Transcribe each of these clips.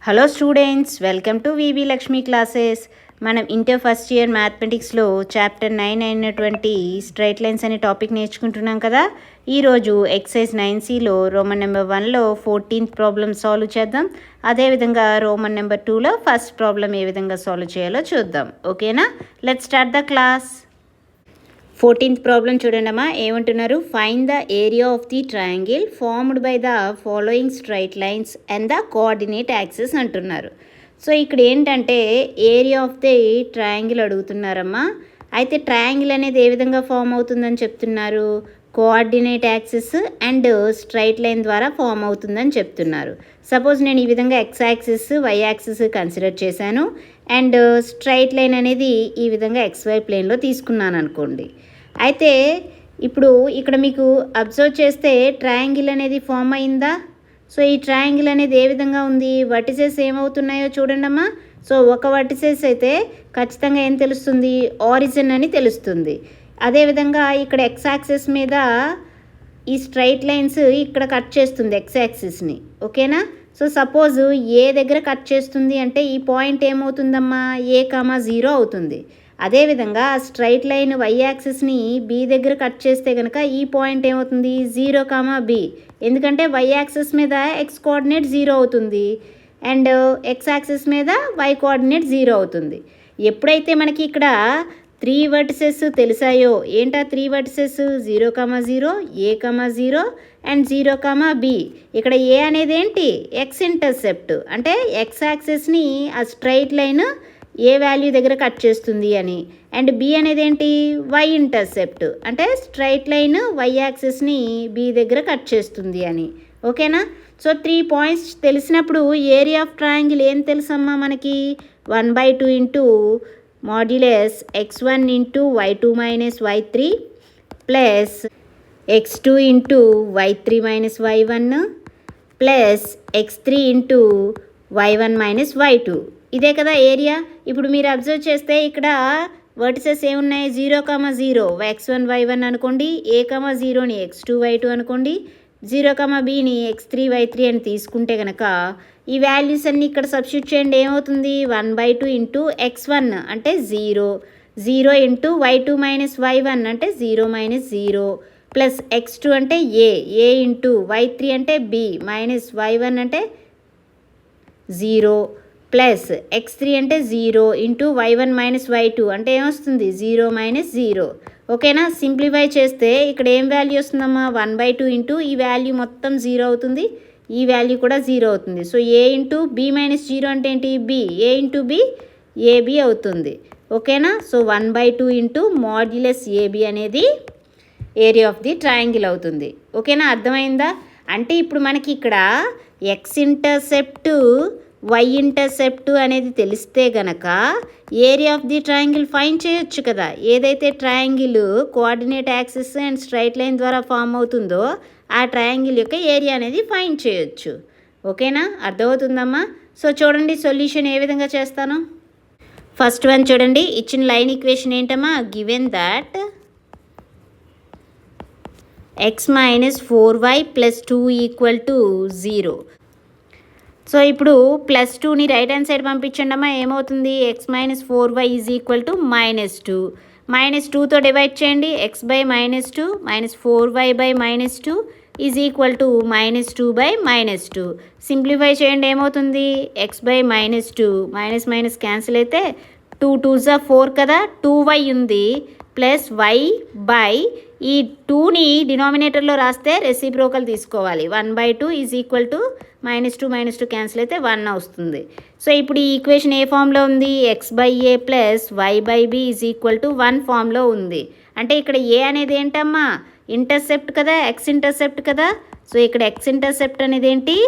Hello students, welcome to VV Lakshmi classes. మనం inter first year మ్యాథమెటిక్స్లో chapter 9 అయినటువంటి straight lines అనే టాపిక్ నేర్చుకుంటున్నాం కదా. ఈరోజు ఎక్సైజ్ 9Cలో రోమన్ నెంబర్ 1లో 14th ప్రాబ్లమ్ సాల్వ్ చేద్దాం. అదేవిధంగా రోమన్ నెంబర్ 2లో ఫస్ట్ ప్రాబ్లం ఏ విధంగా సాల్వ్ చేయాలో చూద్దాం. ఓకేనా? Let's start the class. 14th problem చూడండమ్మా. ఏమంటున్నారు? Find the area of the triangle formed by the following straight lines and the coordinate axis అంటున్నారు. సో ఇక్కడ ఏంటంటే ఏరియా ఆఫ్ ది ట్రయాంగిల్ అడుగుతున్నారమ్మా. అయితే ట్రయాంగిల్ అనేది ఏ విధంగా ఫామ్ అవుతుందని చెప్తున్నారు? Coordinate axis and straight line ద్వారా ఫామ్ అవుతుందని చెప్తున్నారు. సపోజ్ నేను ఈ విధంగా X axis Y axis consider చేశాను అండ్ స్ట్రైట్ లైన్ అనేది ఈ విధంగా XY ప్లేన్లో తీసుకున్నాను అనుకోండి. అయితే ఇప్పుడు ఇక్కడ మీకు అబ్జర్వ్ చేస్తే ట్రయాంగిల్ అనేది ఫామ్ అయిందా? సో ఈ ట్రయాంగిల్ అనేది ఏ విధంగా ఉంది? వర్టిసెస్ ఏమవుతున్నాయో చూడండమ్మా. సో ఒక వర్టిసెస్ అయితే ఖచ్చితంగా ఏం తెలుస్తుంది? ఆరిజిన్ అని తెలుస్తుంది. అదేవిధంగా ఇక్కడ ఎక్స్ యాక్సిస్ మీద ఈ స్ట్రైట్ లైన్స్ ఇక్కడ కట్ చేస్తుంది ఎక్స్ యాక్సిస్ని. ఓకేనా? సో సపోజ్ ఏ దగ్గర కట్ చేస్తుంది అంటే ఈ పాయింట్ ఏమవుతుందమ్మా? A,0 అవుతుంది. అదేవిధంగా స్ట్రైట్ లైన్ వై యాక్సిస్ని బి దగ్గర కట్ చేస్తే కనుక ఈ పాయింట్ ఏమవుతుంది? 0,B. ఎందుకంటే వై యాక్సిస్ మీద ఎక్స్ కోఆర్డినేట్ 0 అవుతుంది అండ్ ఎక్స్ యాక్సిస్ మీద వై కోఆర్డినేట్ 0 అవుతుంది. ఎప్పుడైతే మనకి ఇక్కడ 3 వర్టిసెస్ తెలిసాయో, ఏంటా 3 వర్టిసెస్? 0,0, A,0 and 0,B. ఇక్కడ ఏ అనేది ఏంటి? X intercept. అంటే ఎక్స్ యాక్సిస్ని ఆ స్ట్రైట్ లైన్ ఏ వాల్యూ దగ్గర కట్ చేస్తుంది అని. అండ్ బి అనేది ఏంటి? Y intercept. అంటే స్ట్రైట్ లైన్ వై యాక్సిస్ని బి దగ్గర కట్ చేస్తుంది అని. ఓకేనా? సో 3 పాయింట్స్ తెలిసినప్పుడు ఏరియా ఆఫ్ ట్రయాంగిల్ ఏం తెలుసమ్మా మనకి? 1/2 into modulus x1 into y2 minus y3 plus x2 into y3 minus y1 plus x3 into y1 minus y2. ఇదే కదా ఏరియా. ఇప్పుడు మీరు అబ్జర్వ్ చేస్తే ఇక్కడ వర్టిసెస్ ఏమున్నాయి? 0,0 x1 y1 అనుకోండి, A,0ని x2 y2 అనుకోండి, 0,Bని x3 y3 అని తీసుకుంటే కనుక ఈ వాల్యూస్ అన్నీ ఇక్కడ సబ్స్టిట్యూట్ చేయండి. ఏమవుతుంది? 1/2 ఇంటూ x1 అంటే 0 ఇంటూ y2 మైనస్ y1 అంటే 0 మైనస్ 0 ప్లస్ x2 అంటే A ఇంటూ y3 అంటే B మైనస్ y1 అంటే 0 ప్లస్ x3 అంటే 0 ఇంటూ y1 మైనస్ y2 అంటే ఏమొస్తుంది? 0 మైనస్ 0. ఓకేనా? సింప్లిఫై చేస్తే ఇక్కడ ఏం వాల్యూ వస్తుందమ్మా? 1/2 ఇంటూ ఈ వాల్యూ మొత్తం 0 అవుతుంది, ఈ వాల్యూ కూడా 0 అవుతుంది. So A into B minus 0 అంటే ఏంటి? B. A into B AB అవుతుంది. ఓకేనా? సో 1/2 ఇంటూ మాడ్యులస్ AB అనేది ఏరియా ఆఫ్ ది ట్రయాంగిల్ అవుతుంది. ఓకేనా? అర్థమైందా? అంటే ఇప్పుడు మనకి ఇక్కడ ఎక్స్ ఇంటర్సెప్ట్ వై ఇంటర్సెప్ట్ అనేది తెలిస్తే గనక area of the triangle find చేయొచ్చు కదా. ఏదైతే triangle coordinate axis and straight line ద్వారా ఫామ్ అవుతుందో ఆ ట్రయాంగిల్ యొక్క ఏరియా అనేది ఫైండ్ చేయొచ్చు. ఓకేనా? అర్థమవుతుందమ్మా? సో చూడండి సొల్యూషన్ ఏ విధంగా చేస్తాను. ఫస్ట్ వన్ చూడండి. ఇచ్చిన లైన్ ఈక్వేషన్ ఏంటమ్మా? Given that x minus 4y plus 2 equal to 0. So ఇప్పుడు +2ని రైట్ హ్యాండ్ సైడ్ పంపించండి అమ్మా. ఏమవుతుంది? x minus 4y is equal to -2. -2తో డివైడ్ చేయండి. x by -2 minus 4y by -2 is equal to -2/-2. Simplify చేయండి. ఏమవుతుంది? x by -2 minus minus cancel అయితే 2 2s 4 కదా, 2y ఉంది ప్లస్ y బై ఈ 2ని డినామినేటర్లో రాస్తే రెసిప్రోకల్ తీసుకోవాలి. 1/2 ఈజ్ ఈక్వల్ టు -2 క్యాన్సిల్ అయితే 1 వస్తుంది. సో ఇప్పుడు ఈ ఈక్వేషన్ ఏ ఫామ్లో ఉంది? x/a plus y/b is equal to 1 ఫామ్లో ఉంది. అంటే ఇక్కడ ఏ అనేది ఏంటమ్మా? ఇంటర్సెప్ట్ కదా, ఎక్స్ ఇంటర్సెప్ట్ కదా. సో ఇక్కడ ఎక్స్ ఇంటర్సెప్ట్ అనేది ఏంటి?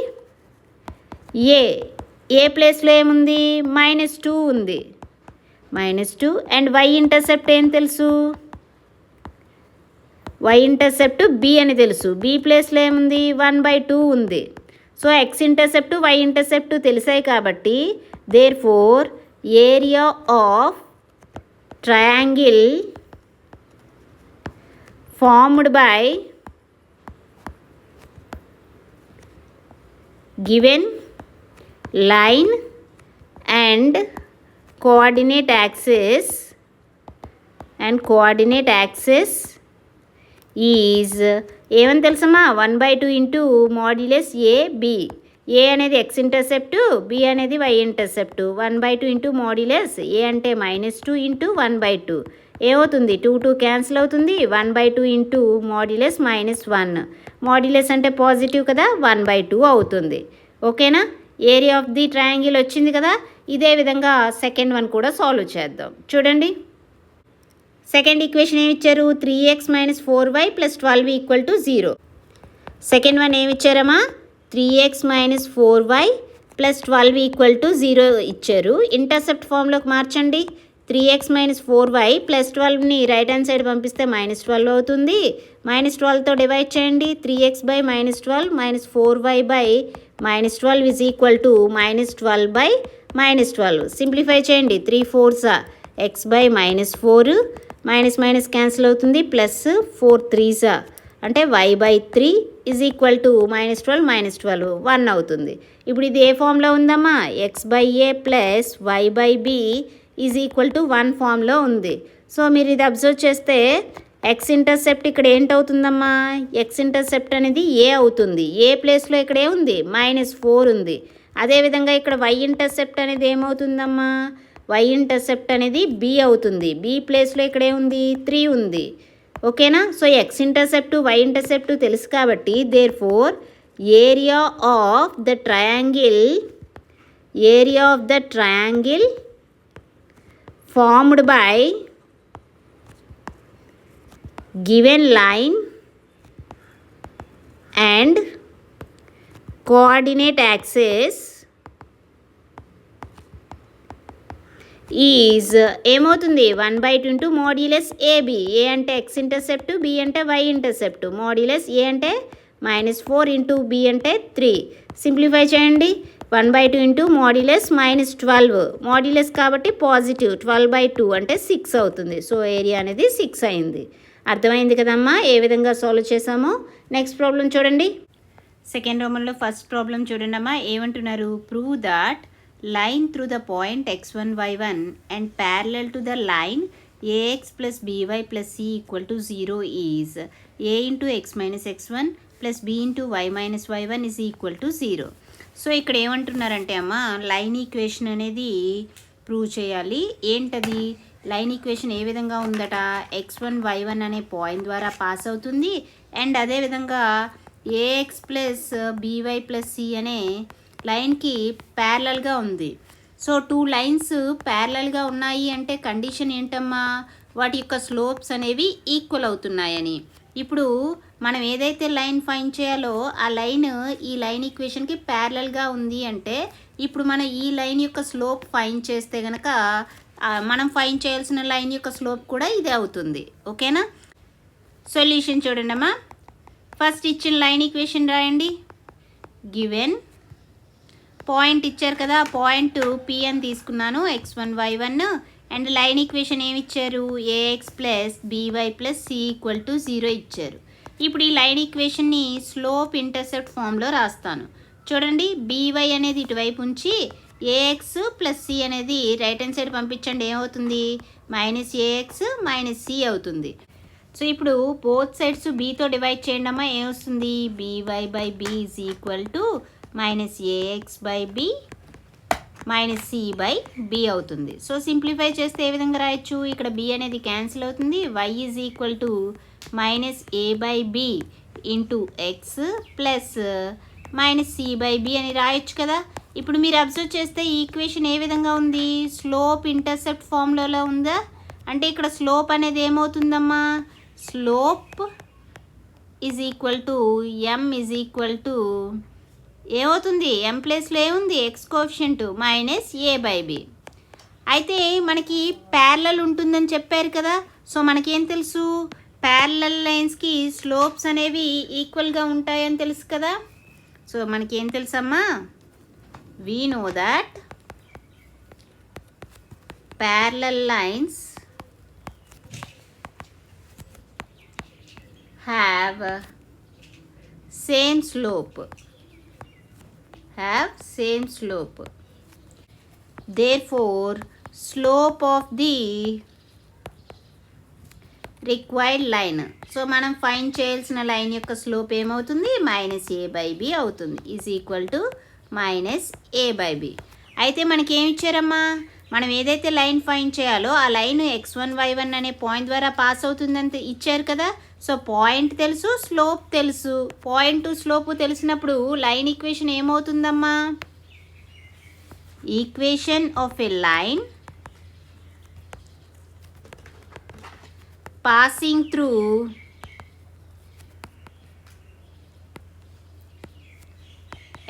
ఏ ప్లేస్లో ఏముంది? -2 ఉంది, -2. అండ్ వై ఇంటర్సెప్ట్ ఏం తెలుసు? వై ఇంటర్సెప్ట్ బి అని తెలుసు. బి ప్లేస్లో ఏముంది? 1/2 ఉంది. So x intercept y intercept తెలిసాయి కాబట్టి therefore area of triangle formed by given line and coordinate axes is ఏమని తెలుసమ్మా 1/2 ఇంటూ మాడ్యులస్ ఏబి. ఏ అనేది ఎక్స్ ఇంటర్సెప్ట్, బి అనేది y intercept. 1/2 into modulus a అంటే -2 ఇంటూ 1/2 ఏమవుతుంది, 2 క్యాన్సిల్ అవుతుంది. 1/2 into modulus -1, modulus అంటే పాజిటివ్ కదా, 1/2 అవుతుంది. ఓకేనా, ఏరియా ఆఫ్ ది ట్రయాంగిల్ వచ్చింది కదా. ఇదే విధంగా సెకండ్ వన్ కూడా సాల్వ్ చేద్దాం. చూడండి, సెకండ్ ఈక్వేషన్ ఏమి ఇచ్చారు, 3x - 4y + 12 = 0. సెకండ్ వన్ ఏమి ఇచ్చారమ్మా, 3x - 4y + 12 = 0 ఇచ్చారు. ఇంటర్సెప్ట్ ఫామ్లోకి మార్చండి. 3x - 4y + 12ని right hand side పంపిస్తే -12 అవుతుంది. -12తో డివైడ్ చేయండి. 3x / -12 - 4y / -12 = -12/-12. సింప్లిఫై చేయండి. 3 4s x / -4, మైనస్ క్యాన్సిల్ అవుతుంది, ప్లస్ 4 3s అంటే y/3 -12 1 అవుతుంది. ఇప్పుడు ఇది ఏ ఫామ్లో ఉందమ్మా, x/a + y/b = 1 ఫామ్లో ఉంది. సో మీరు ఇది అబ్జర్వ్ చేస్తే ఎక్స్ ఇంటర్సెప్ట్ ఇక్కడ ఏంటవుతుందమ్మా, ఎక్స్ ఇంటర్సెప్ట్ అనేది ఏ అవుతుంది. ఏ ప్లేస్లో ఇక్కడ ఏముంది, -4 ఉంది. అదేవిధంగా ఇక్కడ వై ఇంటర్సెప్ట్ అనేది ఏమవుతుందమ్మా, వై ఇంటర్సెప్ట్ అనేది బి అవుతుంది. బి ప్లేస్లో ఇక్కడ ఏముంది, 3 ఉంది. ఓకేనా, so x intercept y intercept తెలుసు కాబట్టి therefore area of the triangle formed by given line and coordinate axis is ఏమవుతుంది, 1/2 ఇంటూ మాడ్యులస్ ఏబి. ఏ అంటే ఎక్స్ ఇంటర్సెప్ట్, బి అంటే వై ఇంటర్సెప్ట్. మాడ్యులస్ ఏ అంటే -4 ఇంటూ బి అంటే 3. Simplify చేయండి. 1/2 into modulus -12, modulus కాబట్టి positive, 12/2 అంటే 6 అవుతుంది. So area అనేది 6 అయింది. అర్థమైంది కదమ్మా ఏ విధంగా సాల్వ్ చేసామో. నెక్స్ట్ ప్రాబ్లం చూడండి. సెకండ్ రోమన్లో ఫస్ట్ ప్రాబ్లం చూడండి అమ్మా. ఏమంటున్నారు, prove that line through the point x1 y1 and parallel to the line ax + by + c = 0 is a × x - x1 + b × y - y1 = 0. So ఇక్కడ ఏమంటున్నారంటే అమ్మా, లైన్ ఈక్వేషన్ అనేది prove చేయాలి. ఏంటది, లైన్ ఈక్వేషన్ ఏ విధంగా ఉందట, x1 y1 అనే point ద్వారా పాస్ అవుతుంది. అండ్ అదేవిధంగా ax + by + c అనే లైన్కి ప్యారలల్గా ఉంది. సో 2 లైన్స్ ప్యారలల్గా ఉన్నాయి అంటే కండిషన్ ఏంటమ్మా, వాటి యొక్క స్లోప్స్ అనేవి ఈక్వల్ అవుతున్నాయని. ఇప్పుడు మనం ఏదైతే లైన్ ఫైండ్ చేయాలో ఆ లైన్ ఈ లైన్ ఈక్వేషన్కి ప్యారలల్గా ఉంది అంటే ఇప్పుడు మనం ఈ లైన్ యొక్క స్లోప్ ఫైండ్ చేస్తే కనుక మనం ఫైండ్ చేయాల్సిన లైన్ యొక్క స్లోప్ కూడా ఇదే అవుతుంది. ఓకేనా, సొల్యూషన్ చూడండి అమ్మా. ఫస్ట్ ఇచ్చిన లైన్ ఈక్వేషన్ రాయండి. గివెన్ పాయింట్ ఇచ్చారు కదా, పాయింట్ పి అని తీసుకున్నాను, x1 y1 and line equation ఏమి ఇచ్చారు, ax + by + c = 0 ఇచ్చారు. ఇప్పుడు ఈ లైన్ ఈక్వేషన్ని స్లోప్ ఇంటర్సెప్ట్ ఫామ్లో రాస్తాను. చూడండి, by అనేది ఇటువైపు ఉంచి ax + c అనేది రైట్ హ్యాండ్ సైడ్ పంపించండి. ఏమవుతుంది, -ax - c అవుతుంది. సో ఇప్పుడు బోత్ సైడ్స్ బీతో డివైడ్ చేయండి అమ్మా. ఏమొస్తుంది, by/b = -ax/b -c/b అవుతుంది. సో సింప్లిఫై చేస్తే ఏ విధంగా రాయొచ్చు, ఇక్కడ b అనేది క్యాన్సిల్ అవుతుంది. y = -a/b × x + -c/b అని రాయొచ్చు కదా. ఇప్పుడు మీరు అబ్జర్వ్ చేస్తే ఈ ఈక్వేషన్ ఏ విధంగా ఉంది, స్లోప్ ఇంటర్సెప్ట్ ఫార్ములాలో ఉందా. అంటే ఇక్కడ స్లోప్ అనేది ఏమవుతుందమ్మా, స్లోప్ m ఏమవుతుంది, m ప్లేస్లో ఏముంది, ఎక్స్ కోఎఫిషియంట్ -a/b. అయితే మనకి ప్యారలల్ ఉంటుందని చెప్పారు కదా. సో మనకేం తెలుసు, ప్యారలల్ లైన్స్కి స్లోప్స్ అనేవి ఈక్వల్గా ఉంటాయని తెలుసు కదా. సో మనకేం తెలుసమ్మా, we know that parallel lines have same slope have same slope. Therefore, slope of the required line, so మనం ఫైండ్ చేయాల్సిన లైన్ యొక్క స్లోప్ ఏమవుతుంది, -a/b అవుతుంది, ఈజ్ ఈక్వల్ టు -a/b. అయితే మనకి ఏమి ఇచ్చారమ్మా, మనం ఏదైతే లైన్ ఫైండ్ చేయాలో ఆ లైన్ x1 y1 అనే పాయింట్ ద్వారా పాస్ అవుతుందని ఇచ్చారు కదా. సో పాయింట్ తెలుసు, స్లోప్ తెలుసు. పాయింట్ స్లోప్ తెలిసినప్పుడు లైన్ ఈక్వేషన్ ఏమవుతుందమ్మా, equation of a line passing through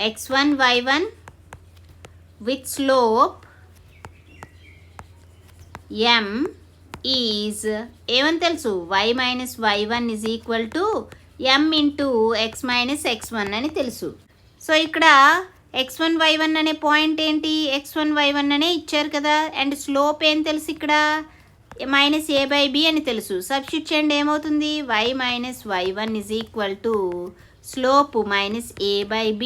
x1 y1 with slope m is ఏమని తెలుసు, y minus y1 is equal to m into x minus x1 అని తెలుసు. సో ఇక్కడ x1 y1 అనే point ఏంటి, x1 y1 అనే ఇచ్చారు కదా, అండ్ స్లోప్ ఏం తెలుసు, ఇక్కడ -a/b అని తెలుసు. సబ్స్టిట్యూట్ చేయండి, ఏమవుతుంది, y minus y1 is equal to slope -a/b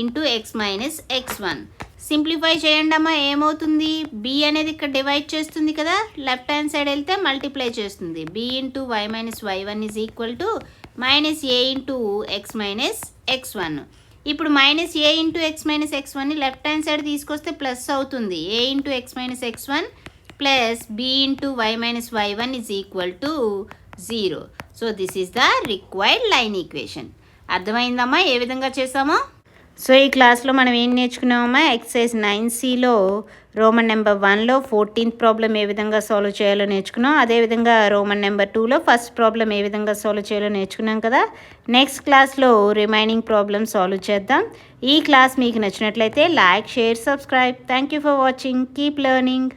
into x minus x1. Simplify చేయండి అమ్మా, ఏమవుతుంది, b అనేది ఇక్కడ డివైడ్ చేస్తుంది కదా, లెఫ్ట్ హ్యాండ్ సైడ్ వెళ్తే మల్టిప్లై చేస్తుంది. b into y minus y1 is equal to -a into x minus x1. ఇప్పుడు -a ఇంటూ x minus x1ని లెఫ్ట్ హ్యాండ్ సైడ్ తీసుకొస్తే ప్లస్ అవుతుంది, a into x minus x1 plus b into y minus y1 is equal to 0. So this is the required line equation. అర్థమైందమ్మా ఏ విధంగా చేసామో. So ఈ క్లాస్లో మనం ఏం నేర్చుకున్నామమ్మా, ఎక్సర్సైజ్ 9Cలో రోమన్ నెంబర్ 1లో 14th ప్రాబ్లం ఏ విధంగా సాల్వ్ చేయాలో నేర్చుకున్నాం. అదేవిధంగా రోమన్ నెంబర్ 2లో ఫస్ట్ ప్రాబ్లం ఏ విధంగా సాల్వ్ చేయాలో నేర్చుకున్నాం కదా. నెక్స్ట్ క్లాస్లో రిమైనింగ్ ప్రాబ్లమ్ సాల్వ్ చేద్దాం. ఈ క్లాస్ మీకు నచ్చినట్లయితే like, share, subscribe. Thank you for watching. Keep learning.